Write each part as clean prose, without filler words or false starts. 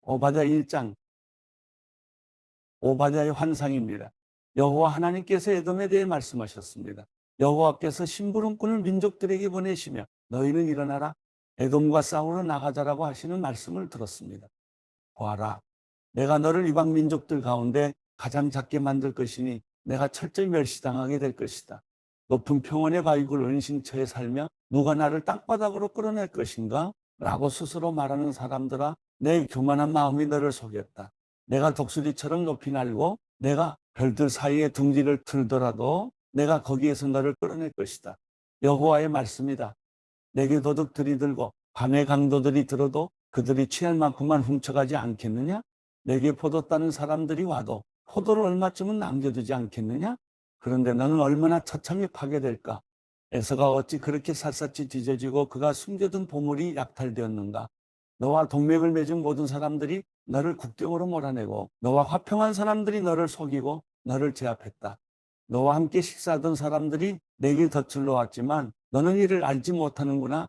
오바댜 1장 오바댜의 환상입니다. 여호와 하나님께서 에돔에 대해 말씀하셨습니다. 여호와께서 심부름꾼을 민족들에게 보내시며 너희는 일어나라 에돔과 싸우러 나가자라고 하시는 말씀을 들었습니다. 보아라, 내가 너를 이방 민족들 가운데 가장 작게 만들 것이니 내가 철저히 멸시당하게 될 것이다. 높은 평원의 바위굴 은신처에 살며 누가 나를 땅바닥으로 끌어낼 것인가? 라고 스스로 말하는 사람들아, 내 교만한 마음이 너를 속였다. 내가 독수리처럼 높이 날고 내가 별들 사이에 둥지를 틀더라도 내가 거기에서 너를 끌어낼 것이다. 여호와의 말씀이다. 내게 도둑들이 들고 밤의 강도들이 들어도 그들이 취할 만큼만 훔쳐가지 않겠느냐? 내게 포도 따는 사람들이 와도 포도를 얼마쯤은 남겨두지 않겠느냐? 그런데 너는 얼마나 처참히 파괴될까? 에서가 어찌 그렇게 샅샅이 뒤져지고 그가 숨겨둔 보물이 약탈되었는가? 너와 동맹을 맺은 모든 사람들이 너를 국경으로 몰아내고 너와 화평한 사람들이 너를 속이고 너를 제압했다. 너와 함께 식사하던 사람들이 내게 덫을 놓았지만 너는 이를 알지 못하는구나.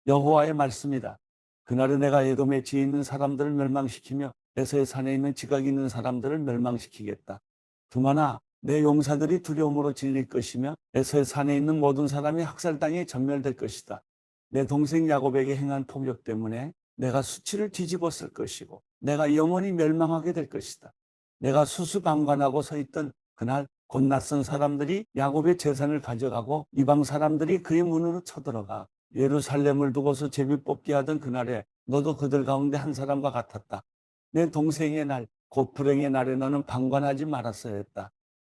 여호와의 말씀이다. 그날에 내가 에돔에 지혜 있는 사람들을 멸망시키며 에서의 산에 있는 지각이 있는 사람들을 멸망시키겠다. 두마나 내 용사들이 두려움으로 질릴 것이며 에서의 산에 있는 모든 사람이 학살당해 전멸될 것이다. 내 동생 야곱에게 행한 폭력 때문에 내가 수치를 뒤집어 쓸 것이고 내가 영원히 멸망하게 될 것이다. 내가 수수방관하고 서 있던 그날 곧 낯선 사람들이 야곱의 재산을 가져가고 이방 사람들이 그의 문으로 쳐들어가 예루살렘을 두고서 제비 뽑기 하던 그날에 너도 그들 가운데 한 사람과 같았다. 내 동생의 날, 곧 불행의 날에 너는 방관하지 말았어야 했다.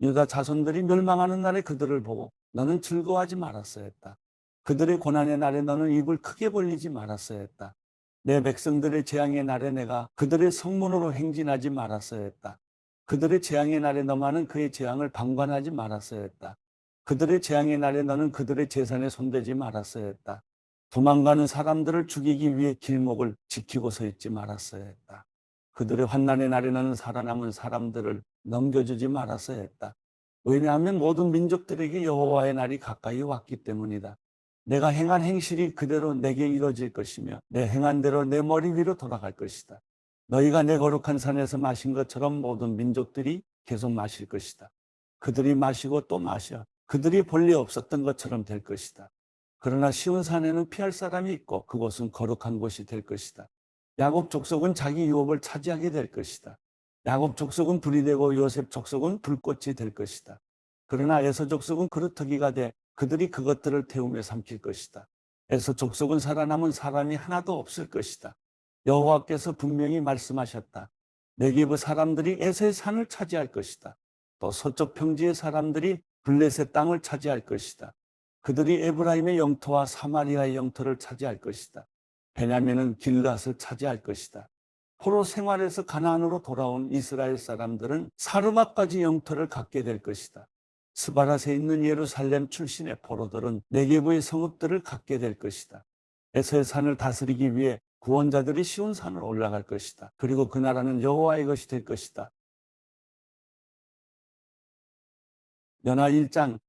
유다 자손들이 멸망하는 날에 그들을 보고 너는 즐거워하지 말았어야 했다. 그들의 고난의 날에 너는 입을 크게 벌리지 말았어야 했다. 내 백성들의 재앙의 날에 내가 그들의 성문으로 행진하지 말았어야 했다. 그들의 재앙의 날에 너만은 그의 재앙을 방관하지 말았어야 했다. 그들의 재앙의 날에 너는 그들의 재산에 손대지 말았어야 했다. 도망가는 사람들을 죽이기 위해 길목을 지키고 서 있지 말았어야 했다. 그들의 환난의 날에 너는 살아남은 사람들을 넘겨주지 말았어야 했다. 왜냐하면 모든 민족들에게 여호와의 날이 가까이 왔기 때문이다. 내가 행한 행실이 그대로 내게 이루어질 것이며 내 행한 대로 내 머리 위로 돌아갈 것이다. 너희가 내 거룩한 산에서 마신 것처럼 모든 민족들이 계속 마실 것이다. 그들이 마시고 또 마셔 그들이 본래 없었던 것처럼 될 것이다. 그러나 시온 산에는 피할 사람이 있고 그곳은 거룩한 곳이 될 것이다. 야곱 족속은 자기 유업을 차지하게 될 것이다. 야곱 족속은 불이 되고 요셉 족속은 불꽃이 될 것이다. 그러나 에서 족속은 그루터기가 돼 그들이 그것들을 태우며 삼킬 것이다. 에서 족속은 살아남은 사람이 하나도 없을 것이다. 여호와께서 분명히 말씀하셨다. 네게브 사람들이 에서의 산을 차지할 것이다. 또 서쪽 평지의 사람들이 블레셋 땅을 차지할 것이다. 그들이 에브라임의 영토와 사마리아의 영토를 차지할 것이다. 베냐민은 길앗을 차지할 것이다. 포로 생활에서 가나안으로 돌아온 이스라엘 사람들은 사르마까지 영토를 갖게 될 것이다. 스바랏에 있는 예루살렘 출신의 포로들은 네게브의 성읍들을 갖게 될 것이다. 에서의 산을 다스리기 위해 구원자들이 시온 산을 올라갈 것이다. 그리고 그 나라는 여호와의 것이 될 것이다. 요나 1장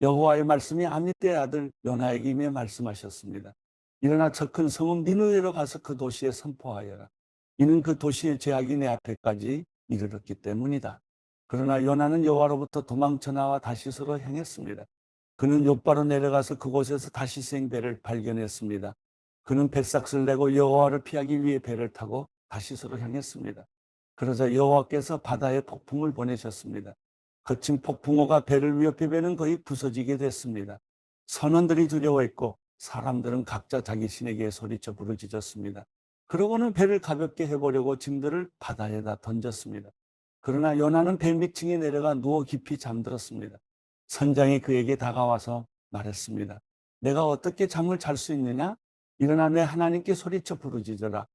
여호와의 말씀이 아미떼의 아들 요나에게 임해 말씀하셨습니다. 일어나 저 큰 성읍 니느웨로 가서 그 도시에 선포하여라. 이는 그 도시의 죄악이 내 앞에까지 이르렀기 때문이다. 그러나 요나는 여호와로부터 도망쳐 나와 다시스로 향했습니다. 그는 욥바로 내려가서 그곳에서 다시스행 배를 발견했습니다. 그는 뱃삭을 내고 여호와를 피하기 위해 배를 타고 다시스로 향했습니다. 그러자 여호와께서 바다에 폭풍을 보내셨습니다. 거친 폭풍우가 배를 위협해 배는 거의 부서지게 됐습니다. 선원들이 두려워했고 사람들은 각자 자기 신에게 소리쳐 부르짖었습니다. 그러고는 배를 가볍게 해보려고 짐들을 바다에다 던졌습니다. 그러나 요나는 배 밑층에 내려가 누워 깊이 잠들었습니다. 선장이 그에게 다가와서 말했습니다. 내가 어떻게 잠을 잘 수 있느냐? 일어나 내 하나님께 소리쳐 부르짖어라.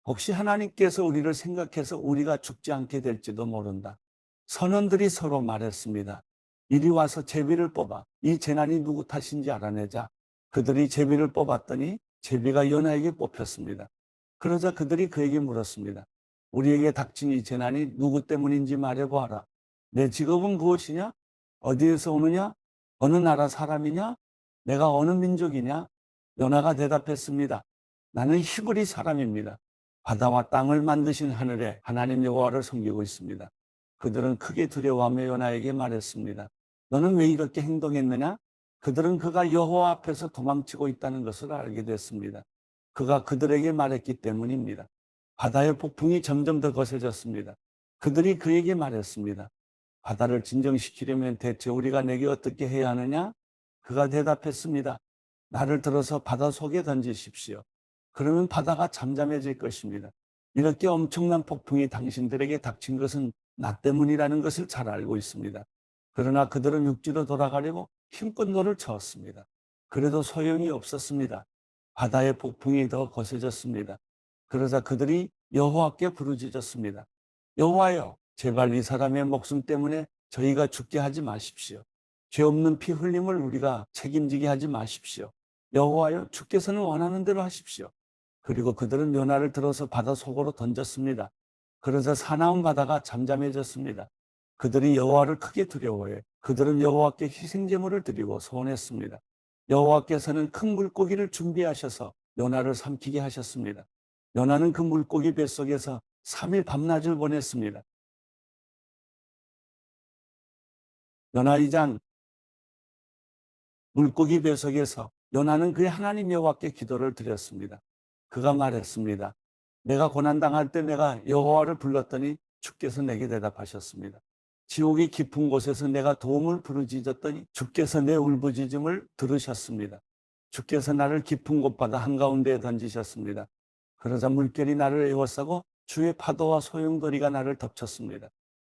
혹시 하나님께서 우리를 생각해서 우리가 죽지 않게 될지도 모른다. 선원들이 서로 말했습니다. 이리 와서 제비를 뽑아 이 재난이 누구 탓인지 알아내자. 그들이 제비를 뽑았더니 제비가 요나에게 뽑혔습니다. 그러자 그들이 그에게 물었습니다. 우리에게 닥친 이 재난이 누구 때문인지 말해보아라. 내 직업은 무엇이냐? 어디에서 오느냐? 어느 나라 사람이냐? 내가 어느 민족이냐? 요나가 대답했습니다. 나는 히브리 사람입니다. 바다와 땅을 만드신 하늘의 하나님 여호와를 섬기고 있습니다. 그들은 크게 두려워하며 요나에게 말했습니다. 너는 왜 이렇게 행동했느냐? 그들은 그가 여호와 앞에서 도망치고 있다는 것을 알게 됐습니다. 그가 그들에게 말했기 때문입니다. 바다의 폭풍이 점점 더 거세졌습니다. 그들이 그에게 말했습니다. 바다를 진정시키려면 대체 우리가 내게 어떻게 해야 하느냐? 그가 대답했습니다. 나를 들어서 바다 속에 던지십시오. 그러면 바다가 잠잠해질 것입니다. 이렇게 엄청난 폭풍이 당신들에게 닥친 것은 나 때문이라는 것을 잘 알고 있습니다. 그러나 그들은 육지로 돌아가려고 힘껏 노를 저었습니다. 그래도 소용이 없었습니다. 바다의 폭풍이 더 거세졌습니다. 그러자 그들이 여호와께 부르짖었습니다. 여호와여, 제발 이 사람의 목숨 때문에 저희가 죽게 하지 마십시오. 죄 없는 피 흘림을 우리가 책임지게 하지 마십시오. 여호와여, 주께서는 원하는 대로 하십시오. 그리고 그들은 요나를 들어서 바다 속으로 던졌습니다. 그러자 사나운 바다가 잠잠해졌습니다. 그들이 여호와를 크게 두려워해 그들은 여호와께 희생제물을 드리고 소원했습니다. 여호와께서는 큰 물고기를 준비하셔서 요나를 삼키게 하셨습니다. 요나는 그 물고기 뱃속에서 3일 밤낮을 보냈습니다. 요나 2장. 물고기 뱃속에서 요나는 그의 하나님 여호와께 기도를 드렸습니다. 그가 말했습니다. 내가 고난당할 때 내가 여호와를 불렀더니 주께서 내게 대답하셨습니다. 지옥이 깊은 곳에서 내가 도움을 부르짖었더니 주께서 내 울부짖음을 들으셨습니다. 주께서 나를 깊은 곳바다 한가운데에 던지셨습니다. 그러자 물결이 나를 에워싸고 주의 파도와 소용돌이가 나를 덮쳤습니다.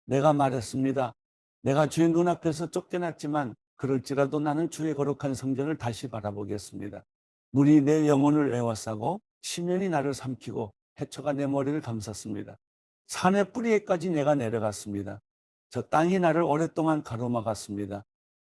내가 말했습니다. 내가 주의 눈앞에서 쫓겨났지만 그럴지라도 나는 주의 거룩한 성전을 다시 바라보겠습니다. 물이 내 영혼을 에워싸고 심연이 나를 삼키고 해초가 내 머리를 감쌌습니다. 산의 뿌리에까지 내가 내려갔습니다. 저 땅이 나를 오랫동안 가로막았습니다.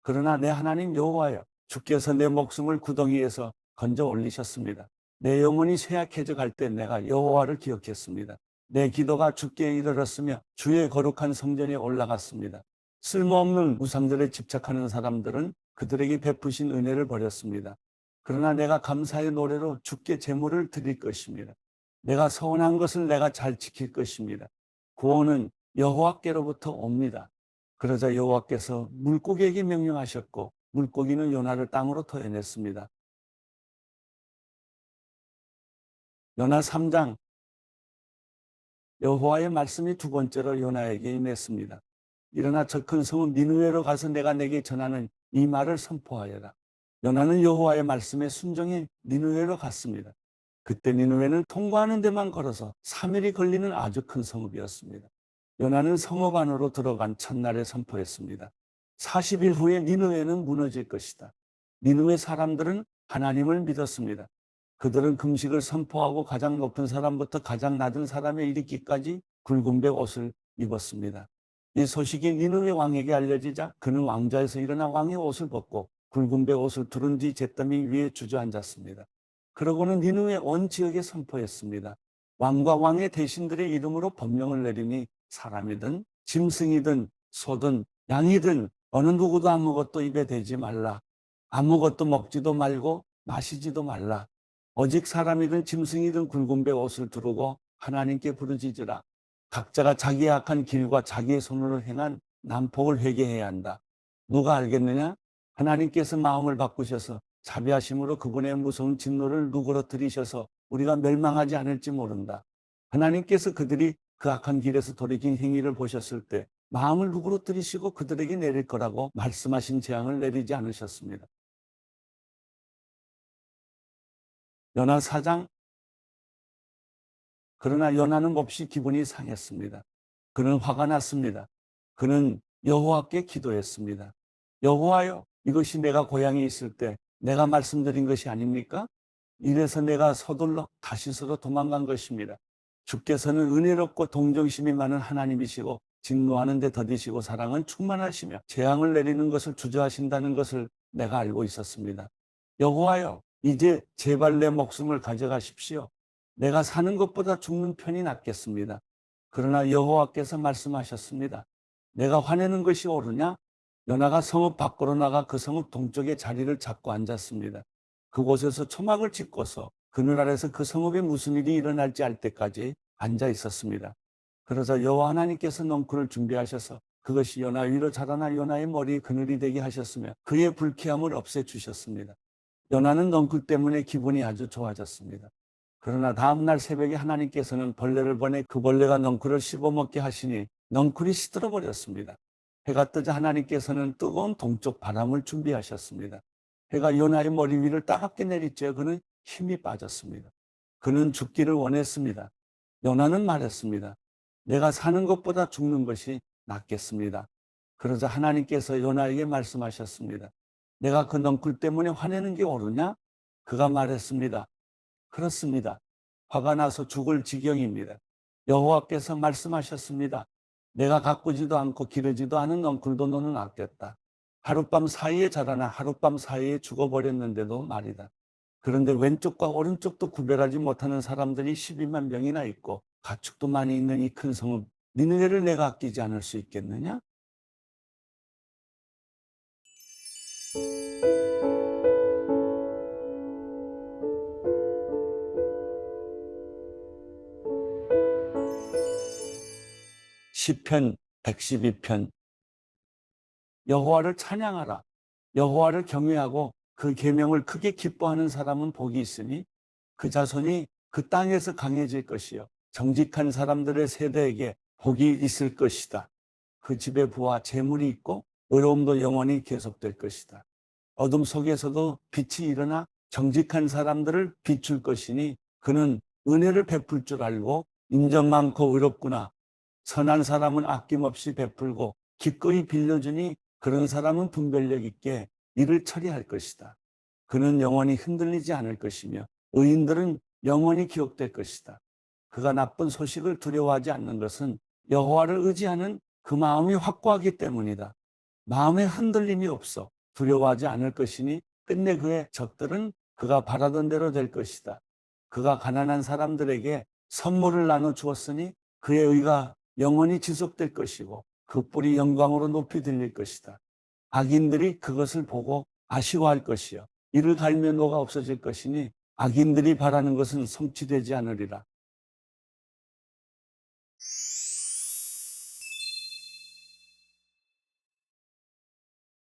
그러나 내 하나님 여호와여, 주께서 내 목숨을 구덩이에서 건져 올리셨습니다. 내 영혼이 쇠약해져 갈 때 내가 여호와를 기억했습니다. 내 기도가 주께 이르렀으며 주의 거룩한 성전에 올라갔습니다. 쓸모없는 우상들에 집착하는 사람들은 그들에게 베푸신 은혜를 버렸습니다. 그러나 내가 감사의 노래로 주께 제물을 드릴 것입니다. 내가 서원한 것을 내가 잘 지킬 것입니다. 구원은 여호와께로부터 옵니다. 그러자 여호와께서 물고기에게 명령하셨고 물고기는 요나를 땅으로 토해냈습니다. 요나 3장. 여호와의 말씀이 두 번째로 요나에게 임했습니다. 일어나 저 큰 성읍 니느웨로 가서 내가 내게 전하는 이 말을 선포하여라. 요나는 여호와의 말씀에 순종해 니느웨로 갔습니다. 그때 니느웨는 통과하는 데만 걸어서 3일이 걸리는 아주 큰 성읍이었습니다. 요나는 성읍 안으로 들어간 첫날에 선포했습니다. 40일 후에 니느웨는 무너질 것이다. 니느웨 사람들은 하나님을 믿었습니다. 그들은 금식을 선포하고 가장 높은 사람부터 가장 낮은 사람에 이르기까지 굵은 배 옷을 입었습니다. 이 소식이 니느웨 왕에게 알려지자 그는 왕좌에서 일어나 왕의 옷을 벗고 굵은 배 옷을 두른 뒤 잿더미 위에 주저앉았습니다. 그러고는 니느웨 온 지역에 선포했습니다. 왕과 왕의 대신들의 이름으로 법령을 내리니 사람이든 짐승이든 소든 양이든 어느 누구도 아무것도 입에 대지 말라. 아무것도 먹지도 말고 마시지도 말라. 오직 사람이든 짐승이든 굵은 배 옷을 두르고 하나님께 부르짖으라. 각자가 자기의 악한 길과 자기의 손으로 행한 난폭을 회개해야 한다. 누가 알겠느냐? 하나님께서 마음을 바꾸셔서 자비하심으로 그분의 무서운 진노를 누그러뜨리셔서 우리가 멸망하지 않을지 모른다. 하나님께서 그들이 그 악한 길에서 돌이킨 행위를 보셨을 때 마음을 누그러뜨리시고 그들에게 내릴 거라고 말씀하신 재앙을 내리지 않으셨습니다. 요나 4장. 그러나 요나는 몹시 기분이 상했습니다. 그는 화가 났습니다. 그는 여호와께 기도했습니다. 여호와여, 이것이 내가 고향에 있을 때 내가 말씀드린 것이 아닙니까? 이래서 내가 서둘러 다시스로 도망간 것입니다. 주께서는 은혜롭고 동정심이 많은 하나님이시고 진노하는 데 더디시고 사랑은 충만하시며 재앙을 내리는 것을 주저하신다는 것을 내가 알고 있었습니다. 여호와여, 이제 제발 내 목숨을 가져가십시오. 내가 사는 것보다 죽는 편이 낫겠습니다. 그러나 여호와께서 말씀하셨습니다. 내가 화내는 것이 옳으냐? 요나가 성읍 밖으로 나가 그 성읍 동쪽에 자리를 잡고 앉았습니다. 그곳에서 초막을 짓고서 그늘 아래서 그 성읍에 무슨 일이 일어날지 알 때까지 앉아 있었습니다. 그러자 여호와 하나님께서 넝쿨을 준비하셔서 그것이 요나 위로 자라나 요나의 머리에 그늘이 되게 하셨으며 그의 불쾌함을 없애주셨습니다. 요나는 넝쿨 때문에 기분이 아주 좋아졌습니다. 그러나 다음날 새벽에 하나님께서는 벌레를 보내 그 벌레가 넝쿨을 씹어먹게 하시니 넝쿨이 시들어 버렸습니다. 해가 뜨자 하나님께서는 뜨거운 동쪽 바람을 준비하셨습니다. 해가 요나의 머리 위를 따갑게 내리쬐어 그는 힘이 빠졌습니다. 그는 죽기를 원했습니다. 요나는 말했습니다. 내가 사는 것보다 죽는 것이 낫겠습니다. 그러자 하나님께서 요나에게 말씀하셨습니다. 내가 그 넝쿨 때문에 화내는 게 옳으냐? 그가 말했습니다. 그렇습니다. 화가 나서 죽을 지경입니다. 여호와께서 말씀하셨습니다. 내가 가꾸지도 않고 기르지도 않은 넝쿨도 너는 아꼈다. 하룻밤 사이에 자라나 하룻밤 사이에 죽어버렸는데도 말이다. 그런데 왼쪽과 오른쪽도 구별하지 못하는 사람들이 12만 명이나 있고 가축도 많이 있는 이 큰 성읍, 니느웨를 내가 아끼지 않을 수 있겠느냐? 시편 112편. 여호와를 찬양하라. 여호와를 경외하고 그 계명을 크게 기뻐하는 사람은 복이 있으니 그 자손이 그 땅에서 강해질 것이요 정직한 사람들의 세대에게 복이 있을 것이다. 그 집에 부와 재물이 있고 의로움도 영원히 계속될 것이다. 어둠 속에서도 빛이 일어나 정직한 사람들을 비출 것이니 그는 은혜를 베풀 줄 알고 인정 많고 의롭구나. 선한 사람은 아낌없이 베풀고 기꺼이 빌려주니 그런 사람은 분별력 있게 일을 처리할 것이다. 그는 영원히 흔들리지 않을 것이며 의인들은 영원히 기억될 것이다. 그가 나쁜 소식을 두려워하지 않는 것은 여호와를 의지하는 그 마음이 확고하기 때문이다. 마음에 흔들림이 없어 두려워하지 않을 것이니 끝내 그의 적들은 그가 바라던 대로 될 것이다. 그가 가난한 사람들에게 선물을 나눠 주었으니 그의 의가 영원히 지속될 것이고 그 뿔이 영광으로 높이 들릴 것이다. 악인들이 그것을 보고 아쉬워할 것이요 이를 갈면 노가 없어질 것이니 악인들이 바라는 것은 성취되지 않으리라.